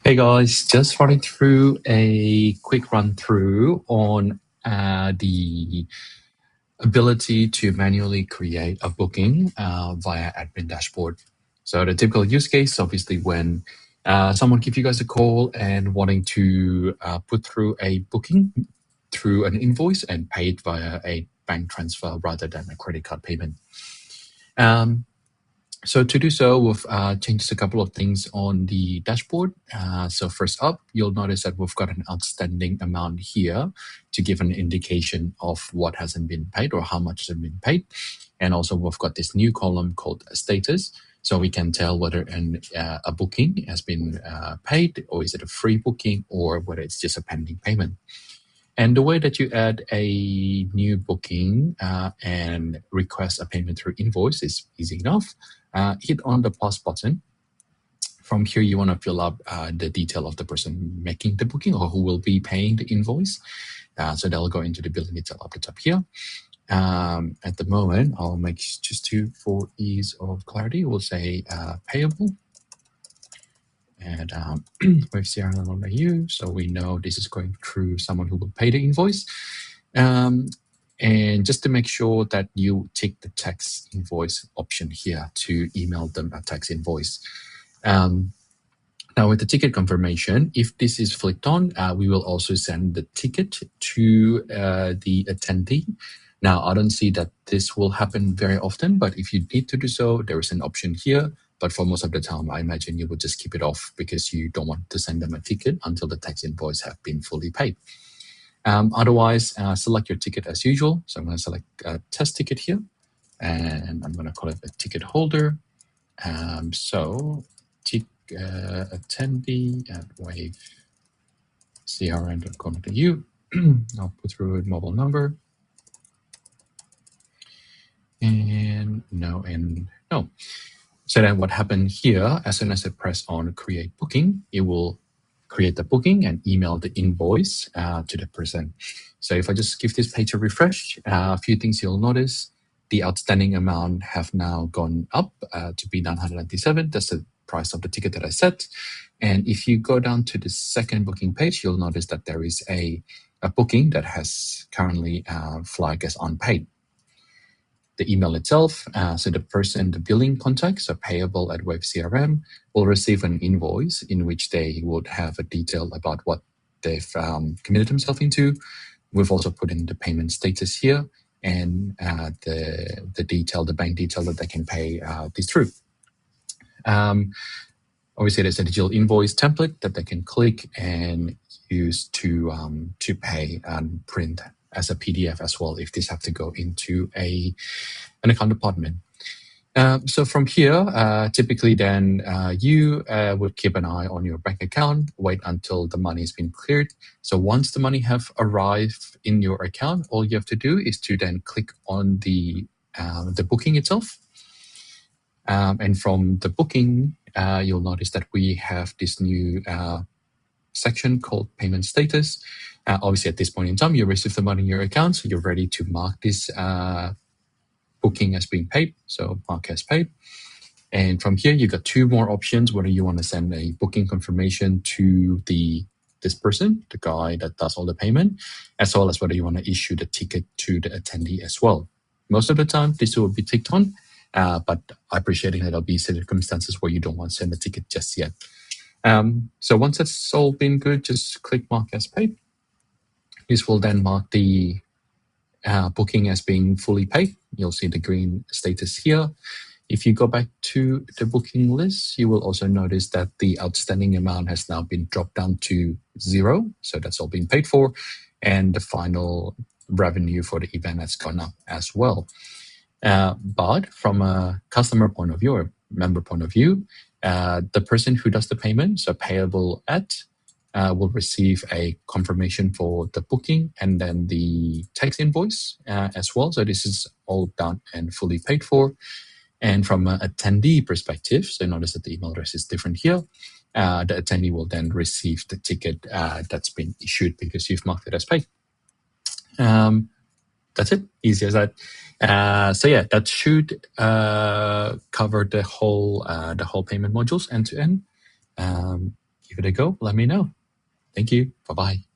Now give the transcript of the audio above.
Hey guys, just running through a quick run through on the ability to manually create a booking via admin dashboard. So the typical use case, obviously, when someone gives you guys a call and wanting to put through a booking through an invoice and pay it via a bank transfer rather than a credit card payment. So to do so, we've changed a couple of things on the dashboard. So first up, you'll notice that we've got an outstanding amount here to give an indication of what hasn't been paid or how much hasn't been paid. And also we've got this new column called status. So we can tell whether a booking has been paid, or is it a free booking, or whether it's just a pending payment. And the way that you add a new booking and request a payment through invoice is easy enough. Hit on the plus button. From here, you want to fill up the detail of the person making the booking or who will be paying the invoice. So they'll go into the billing detail up the top here. At the moment, I'll make just for ease of clarity, we'll say payable. And Wave CRM on you, so we know this is going through someone who will pay the invoice. And just to make sure that you tick the tax invoice option here to email them a tax invoice. Now with the ticket confirmation, if this is flicked on, we will also send the ticket to the attendee. Now, I don't see that this will happen very often, but if you need to do so, there is an option here. But for most of the time, I imagine you would just keep it off because you don't want to send them a ticket until the tax invoice have been fully paid. Otherwise, select your ticket as usual. So I'm going to select a test ticket here, and I'm going to call it a ticket holder. So attendee at wavecrm.com.au. I'll put through a mobile number. And no, and no. So then what happened here, as soon as I press on create booking, it will create the booking and email the invoice to the person. So if I just give this page a refresh, a few things you'll notice. The outstanding amount have now gone up to be 997. That's the price of the ticket that I set. And if you go down to the second booking page, you'll notice that there is a booking that has currently flagged as unpaid. The email itself, so the person, the billing contact, so payable at Wave CRM, will receive an invoice in which they would have a detail about what they've committed themselves into. We've also put in the payment status here and the detail, the bank detail that they can pay this through. Obviously, there's a digital invoice template that they can click and use to pay and print as a PDF as well if this have to go into an account department. So from here, typically then you would keep an eye on your bank account, wait until the money has been cleared. So once the money have arrived in your account, all you have to do is to then click on the booking itself. And from the booking, you'll notice that we have this new section called payment status. Obviously, at this point in time, you receive the money in your account, so you're ready to mark this booking as being paid. So mark as paid. And from here, you got two more options, whether you want to send a booking confirmation to this person, the guy that does all the payment, as well as whether you want to issue the ticket to the attendee as well. Most of the time, this will be ticked on, but I appreciate that there'll be circumstances where you don't want to send the ticket just yet. So once that's all been good, just click mark as paid. This will then mark the booking as being fully paid. You'll see the green status here. If you go back to the booking list, you will also notice that the outstanding amount has now been dropped down to 0. So that's all been paid for. And the final revenue for the event has gone up as well. But from a customer point of view or member point of view, the person who does the payment, so payable at, will receive a confirmation for the booking and then the tax invoice as well. So this is all done and fully paid for. And from an attendee perspective, so notice that the email address is different here. The attendee will then receive the ticket that's been issued because you've marked it as paid. That's it, easy as that. So yeah, that should cover the whole payment modules end to end. give it a go. Let me know. Thank you. Bye-bye.